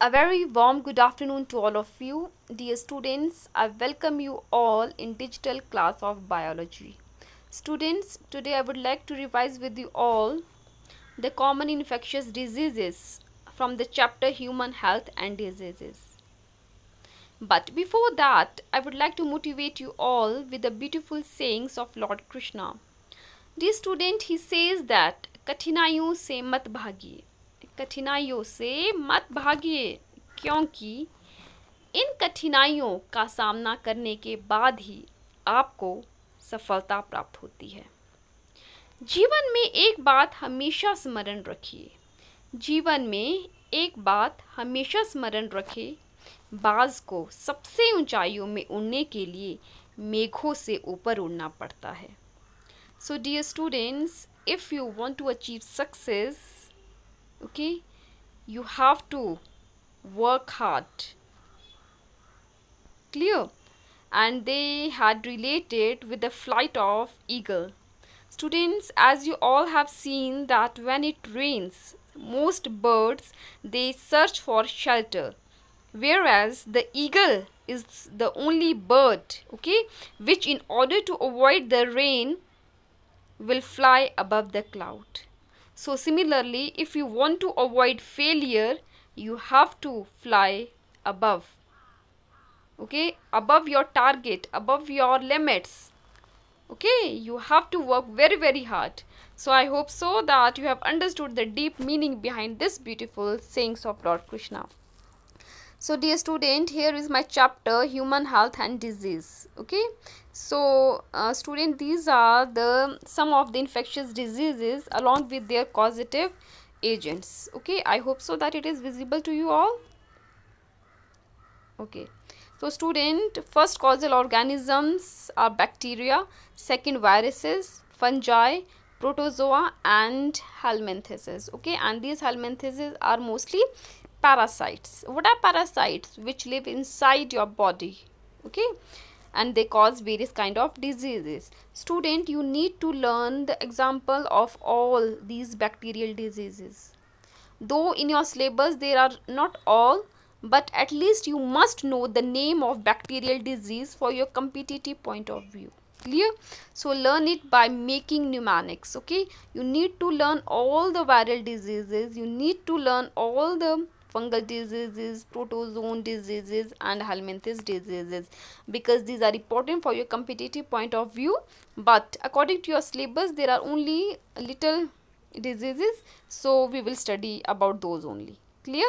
A very warm good afternoon to all of you. Dear students, I welcome you all in digital class of biology. Students, today I would like to revise with you all the common infectious diseases from the chapter Human Health and Diseases. But before that, I would like to motivate you all with the beautiful sayings of Lord Krishna. Dear student, he says that कठिनाइयों से मत भागिए, कठिनाइयों से मत भागिए, क्योंकि इन कठिनाइयों का सामना करने के बाद ही आपको सफलता प्राप्त होती है। जीवन में एक बात हमेशा स्मरण रखिए, जीवन में एक बात हमेशा स्मरण रखें, बाज को सबसे ऊंचाइयों में उड़ने के लिए मेघों से ऊपर उड़ना पड़ता है। So dear students, if you want to achieve success, okay, you have to work hard. Clear? And they had related with the flight of eagle. Students, as you all have seen that when it rains, most birds, they search for shelter. Whereas the eagle is the only bird, okay, which in order to avoid the rain will fly above the cloud. So similarly, if you want to avoid failure, you have to fly above, okay, above your target, above your limits. Okay, you have to work very hard. So I hope so that you have understood the deep meaning behind this beautiful sayings of Lord Krishna. So dear student, here is my chapter Human Health and Disease. Okay, so student, these are the some of the infectious diseases along with their causative agents. Okay, I hope so that it is visible to you all. Okay, so student, first causal organisms are bacteria, second viruses, fungi, protozoa and helminthises. Okay, and these helminthises are mostly parasites. What are parasites? Which live inside your body, okay, and they cause various kind of diseases. Student, you need to learn the example of all these bacterial diseases. Though in your syllabus there are not all, but at least you must know the name of bacterial disease for your competitive point of view. Clear? So learn it by making mnemonics. Okay, you need to learn all the viral diseases, you need to learn all the fungal diseases, protozoan diseases and helminthes diseases, because these are important for your competitive point of view. But according to your syllabus there are only little diseases, so we will study about those only. Clear?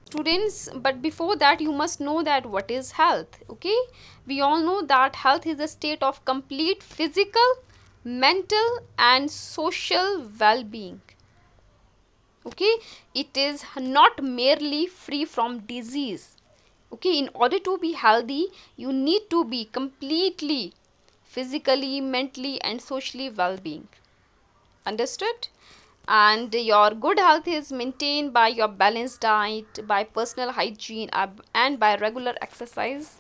Students, but before that you must know that what is health. Okay, we all know that health is a state of complete physical, mental and social well-being. Okay, it is not merely free from disease. Okay, in order to be healthy you need to be completely physically, mentally and socially well-being. Understood? And your good health is maintained by your balanced diet, by personal hygiene and by regular exercise.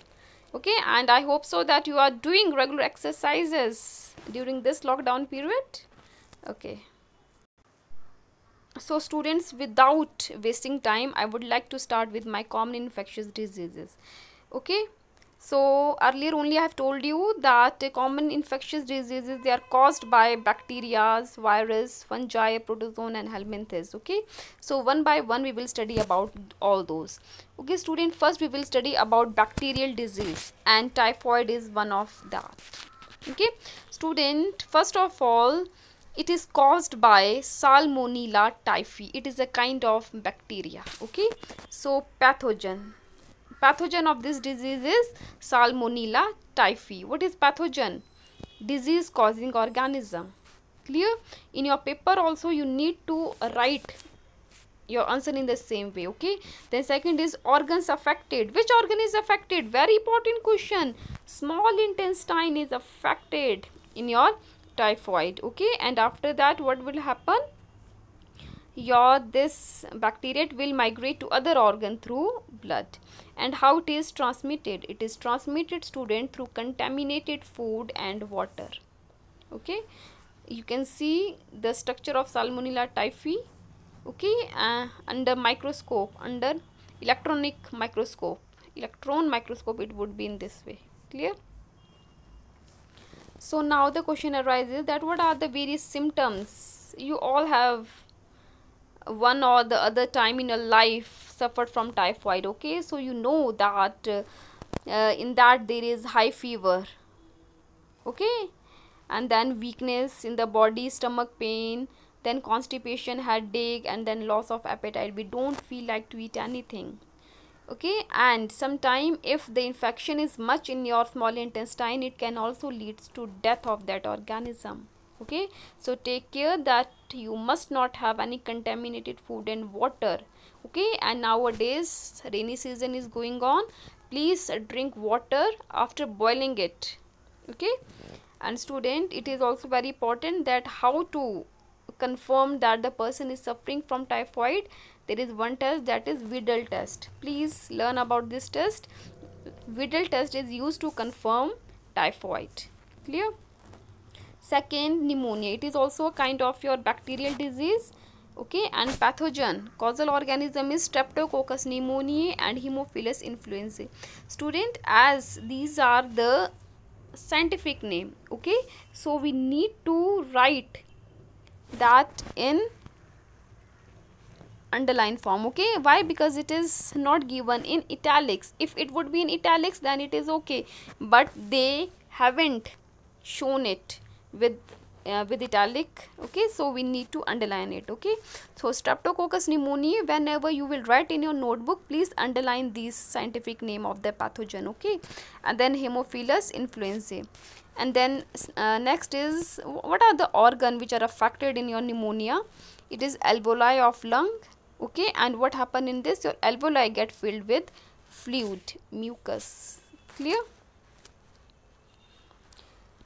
Okay, and I hope so that you are doing regular exercises during this lockdown period. Okay, so students, without wasting time, I would like to start with my common infectious diseases. Okay, so earlier only I have told you that common infectious diseases, they are caused by bacteria, virus, fungi, protozoan and helminthes. Okay, so one by one we will study about all those. Okay student, first we will study about bacterial disease, and typhoid is one of that. Okay student, first of all, it is caused by Salmonella typhi. It is a kind of bacteria. Okay, so pathogen of this disease is Salmonella typhi. What is pathogen? Disease causing organism. Clear? In your paper also you need to write your answer in the same way. Okay, then second is organs affected. Which organ is affected? Very important question. Small intestine is affected in your typhoid. Okay, and after that what will happen? Your this bacteria will migrate to other organ through blood. And how it is transmitted? It is transmitted, student, through contaminated food and water. Okay, you can see the structure of Salmonella typhi. okay, under microscope, under electron microscope, it would be in this way. Clear? So now the question arises that what are the various symptoms? You all have one or the other time in your life suffered from typhoid, okay? So you know that in that there is high fever, okay, and then weakness in the body, stomach pain, then constipation, headache, and then loss of appetite. We don't feel like to eat anything, okay. And sometime if the infection is much in your small intestine, it can also leads to death of that organism, okay. So take care that you must not have any contaminated food and water, okay. And nowadays rainy season is going on, please drink water after boiling it, okay. And student, it is also very important that how to confirm that the person is suffering from typhoid. There is one test, that is Widal test. Please learn about this test. Widal test is used to confirm typhoid. Clear? Second, pneumonia. It is also a kind of your bacterial disease, okay. And pathogen, causal organism is Streptococcus pneumoniae and Haemophilus influenzae. Student, as these are the scientific name, okay, so we need to write that in underline form, okay. Why? Because it is not given in italics. If it would be in italics, then it is okay, but they haven't shown it with italic, okay. So we need to underline it, okay. So Streptococcus pneumoniae, whenever you will write in your notebook, please underline these scientific name of the pathogen, okay. And then Haemophilus influenzae. And then next is, what are the organ which are affected in your pneumonia? It is alveoli of lung, okay. And what happen in this? Your alveoli get filled with fluid, mucus. Clear?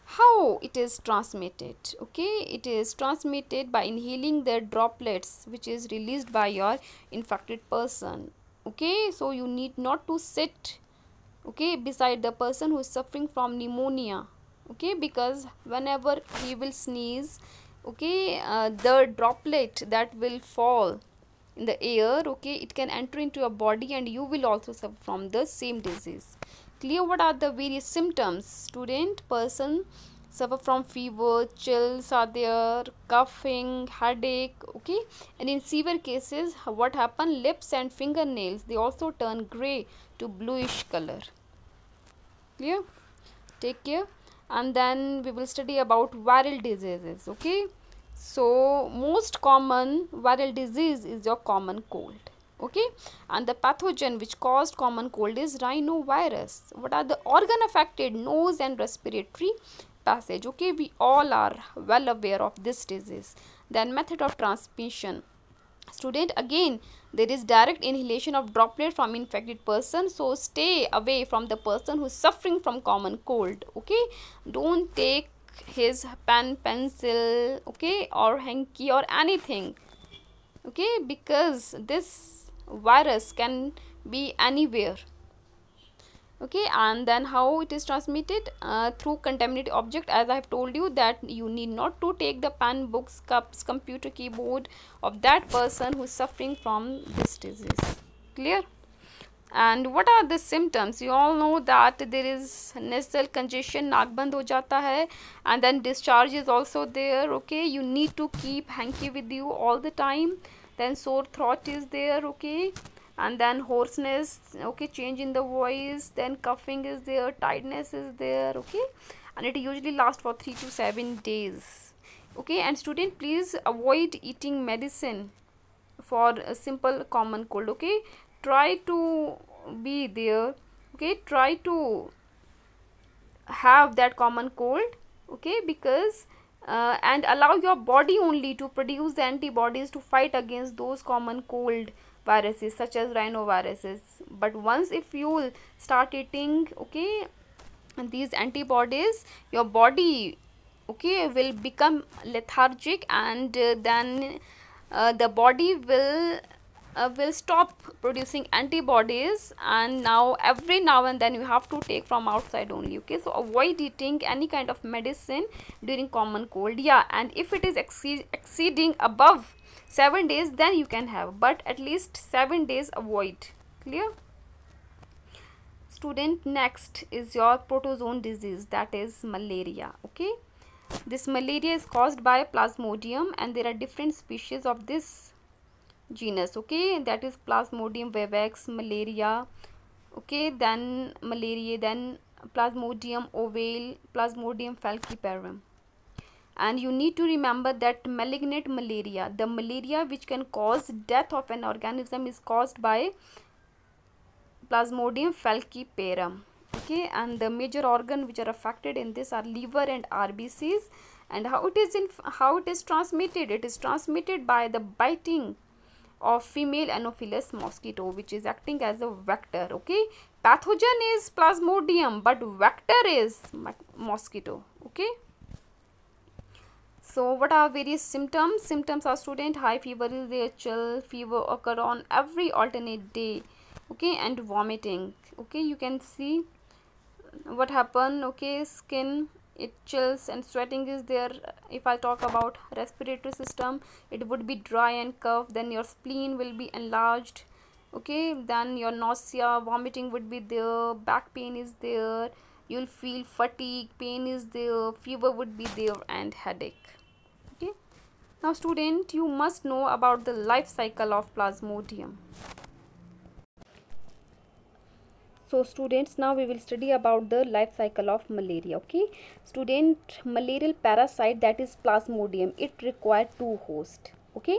How it is transmitted? Okay, it is transmitted by inhaling the droplets which is released by your infected person, okay. So you need not to sit, okay, beside the person who is suffering from pneumonia, okay, because whenever he will sneeze, okay, the droplet that will fall in the air, okay, it can enter into your body and you will also suffer from the same disease. Clear? What are the various symptoms? Student, person suffer from fever, chills are there, coughing, headache, okay. And in severe cases, what happen? Lips and fingernails, they also turn grey to bluish color. Clear? Take care. And then we will study about viral diseases, okay. So most common viral disease is your common cold, okay. And the pathogen which caused common cold is rhinovirus. What are the organ affected? Nose and respiratory passage, okay. We all are well aware of this disease. Then method of transmission. Student, again there is direct inhalation of droplet from infected person, so stay away from the person who is suffering from common cold, okay. Don't take his pen, pencil, okay, or hanky or anything, okay, because this virus can be anywhere, okay. And then how it is transmitted? Through contaminated object, as I have told you that you need not to take the pen, books, cups, computer, keyboard of that person who is suffering from this disease. Clear? And what are the symptoms? You all know that there is nasal congestion, naak band ho jata hai, and then discharge is also there, okay. You need to keep hanky with you all the time. Then sore throat is there, okay. And then hoarseness, okay, change in the voice, then coughing is there, tiredness is there, okay. And it usually lasts for 3 to 7 days, okay. And student, please avoid eating medicine for a simple common cold, okay. Try to be there, okay, try to have that common cold, okay, because and allow your body only to produce the antibodies to fight against those common cold viruses such as rhinoviruses. But once if you will start eating, okay, these antibodies, your body, okay, will become lethargic, and then the body will stop producing antibodies, and now every now and then you have to take from outside only, okay. So avoid eating any kind of medicine during common cold, yeah. And if it is exceeding above 7 days then you can have, but at least 7 days avoid. Clear? Student, next is your protozoan disease, that is malaria. Okay, this malaria is caused by Plasmodium, and there are different species of this genus. Okay, that is Plasmodium vivax, malaria. Okay, then malaria, then Plasmodium ovale, Plasmodium falciparum. And you need to remember that malignant malaria, the malaria which can cause death of an organism, is caused by Plasmodium falciparum. Okay, and the major organ which are affected in this are liver and RBCs. And how it is transmitted? It is transmitted by the biting of female Anopheles mosquito, which is acting as a vector. Okay, pathogen is Plasmodium, but vector is mosquito. Okay, so what are various symptoms? Symptoms are, student, high fever is there, chill fever occur on every alternate day. Okay, and vomiting. Okay, you can see what happened. Okay, skin, it chills, and sweating is there. If I talk about respiratory system, it would be dry and cough, then your spleen will be enlarged. Okay, then your nausea, vomiting would be there, back pain is there, you'll feel fatigue, pain is there, fever would be there, and headache. Okay, now student, you must know about the life cycle of Plasmodium. So students, now we will study about the life cycle of malaria. Okay, student, malarial parasite, that is Plasmodium, it requires two hosts. Okay,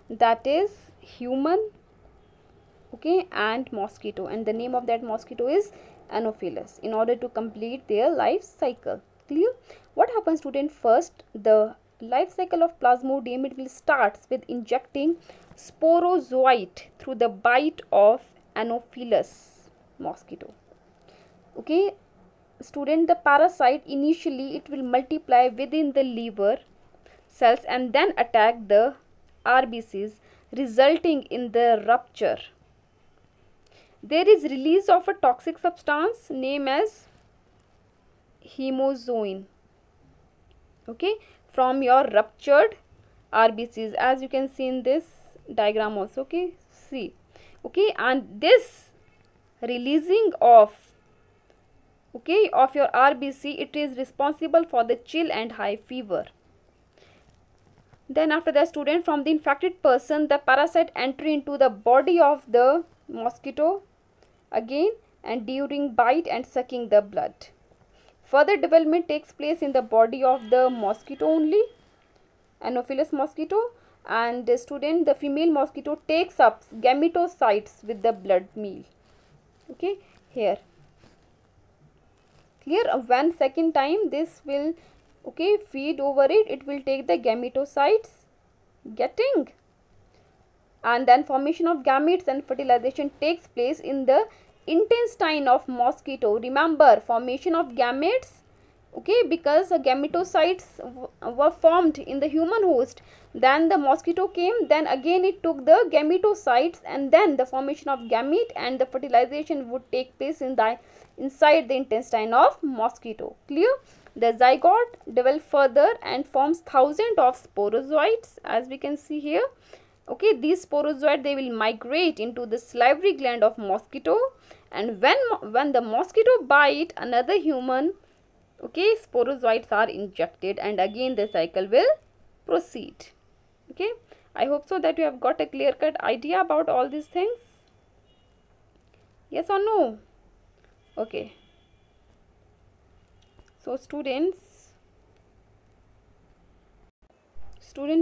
that is human, okay, and mosquito, and the name of that mosquito is Anopheles, in order to complete their life cycle. Clear? What happens, student? First, the life cycle of Plasmodium, it will start with injecting sporozoite through the bite of Anopheles mosquito. Okay, student, the parasite initially it will multiply within the liver cells and then attack the RBCs, resulting in the rupture. There is release of a toxic substance named as hemozoin, okay, from your ruptured RBCs, as you can see in this diagram also. Okay, see. Okay, and this releasing of, okay, of your RBC, it is responsible for the chill and high fever. Then after that, student, from the infected person, the parasite enter into the body of the mosquito again, and during bite and sucking the blood. Further development takes place in the body of the mosquito only, Anopheles mosquito, and the student, the female mosquito takes up gametocytes with the blood meal. Okay, here. Clear? When second time this will, okay, feed over it, it will take the gametocytes, getting, and then formation of gametes and fertilization takes place in the intestine of mosquito. Remember, formation of gametes, okay, because the gametocytes were formed in the human host, then the mosquito came, then again it took the gametocytes, and then the formation of gamete and the fertilization would take place in the inside the intestine of mosquito. Clear? The zygote develops further and forms thousands of sporozoites, as we can see here. Okay, these sporozoites, they will migrate into the salivary gland of mosquito, and when the mosquito bite another human, okay, sporozoites are injected, and again the cycle will proceed. Okay, I hope so that you have got a clear-cut idea about all these things. Yes or no? Okay. So student,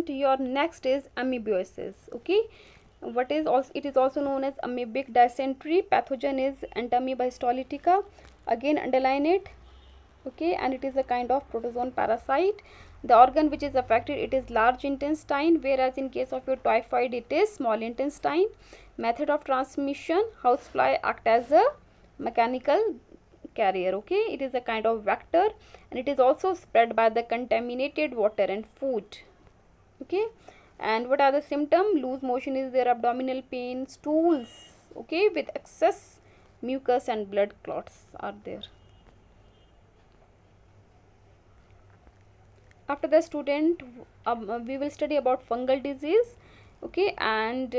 your next is amoebiasis. Okay, what is also, it is also known as amoebic dysentery. Pathogen is Entamoeba histolytica. Again, underline it. Okay, and it is a kind of protozoan parasite. The organ which is affected, it is large intestine, whereas in case of your typhoid, it is small intestine. Method of transmission, housefly act as a mechanical carrier. Okay, it is a kind of vector, and it is also spread by the contaminated water and food. Okay, and what are the symptoms? Loose motion is there, abdominal pain, stools, okay, with excess mucus and blood clots are there. After the student, we will study about fungal disease. Okay, and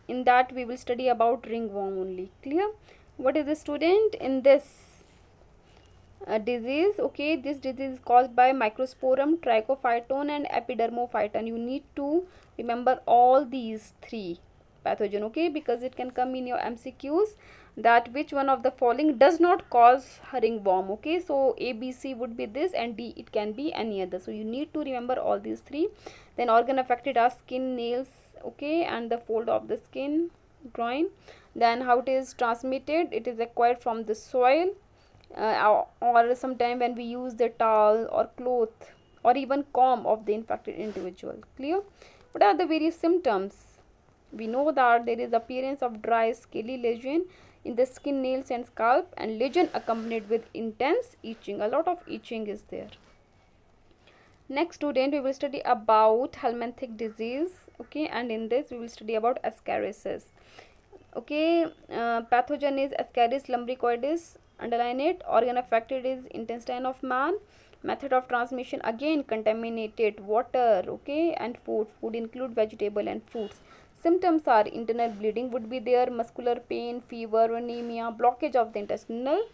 in that we will study about ringworm only. Clear? What is the student in this disease? Okay, this disease is caused by Microsporum, Trichophyton and Epidermophyton. You need to remember all these three pathogen, okay, because it can come in your MCQs that which one of the following does not cause ringworm. Okay, so A, B, C would be this, and D it can be any other. So you need to remember all these three. Then organ affected are skin, nails, okay, and the fold of the skin, groin. Then how it is transmitted? It is acquired from the soil, or sometime when we use the towel or cloth or even comb of the infected individual. Clear? What are the various symptoms? We know that there is appearance of dry scaly lesion in the skin, nails and scalp, and lesion accompanied with intense itching. A lot of itching is there. Next student, we will study about helminthic disease. Okay, and in this we will study about ascariasis. Okay, pathogen is Ascaris lumbricoides. Underline it. Organ affected is intestine of man. Method of transmission again contaminated water, okay, and food. Food include vegetable and fruits. Symptoms are internal bleeding would be there, muscular pain, fever, anemia, blockage of the intestinal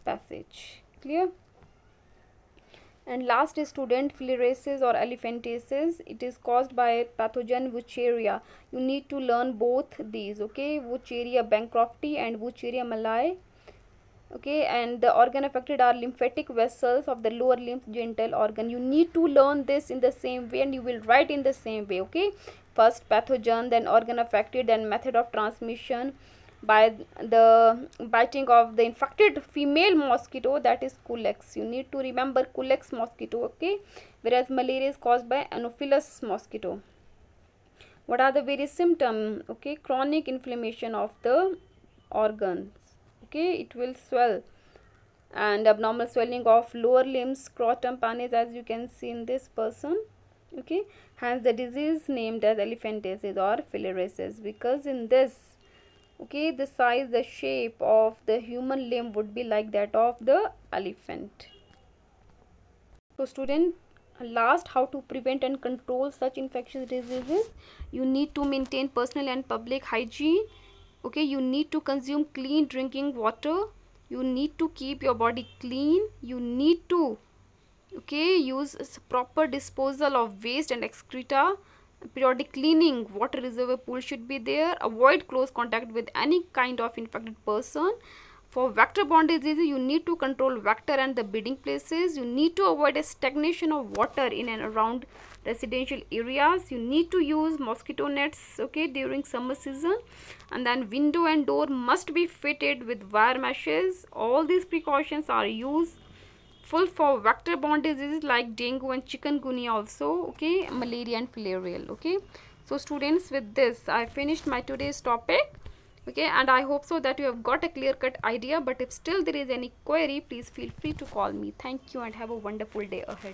passage. Clear? And last is student filariasis or elephantiasis. It is caused by pathogen Wucheria. You need to learn both these, okay, Wucheria bancrofti and Wucheria malayi. Okay, and the organ affected are lymphatic vessels of the lower limbs, genital organ. You need to learn this in the same way and you will write in the same way. Okay, first pathogen, then organ affected, then method of transmission by the biting of the infected female mosquito, that is Culex. You need to remember Culex mosquito, okay, whereas malaria is caused by Anopheles mosquito. What are the various symptoms? Okay, chronic inflammation of the organs. Okay, it will swell, and abnormal swelling of lower limbs, scrotum, penis, as you can see in this person. Okay, hence the disease named as elephantiasis or filariasis, because in this, okay, the size, the shape of the human limb would be like that of the elephant. So student, last, how to prevent and control such infectious diseases? You need to maintain personal and public hygiene. Okay, you need to consume clean drinking water. You need to keep your body clean. You need to, okay, use proper disposal of waste and excreta. Periodic cleaning, water reservoir pool should be there. Avoid close contact with any kind of infected person. For vector-borne diseases, you need to control vector and the breeding places. You need to avoid a stagnation of water in and around residential areas. You need to use mosquito nets, okay, during summer season. And then window and door must be fitted with wire meshes. All these precautions are useful for vector-borne diseases like dengue and chikungunya also, okay, malaria and filarial, okay. So students, with this I finished my today's topic. Okay, and I hope so that you have got a clear-cut idea, but if still there is any query, please feel free to call me. Thank you and have a wonderful day ahead.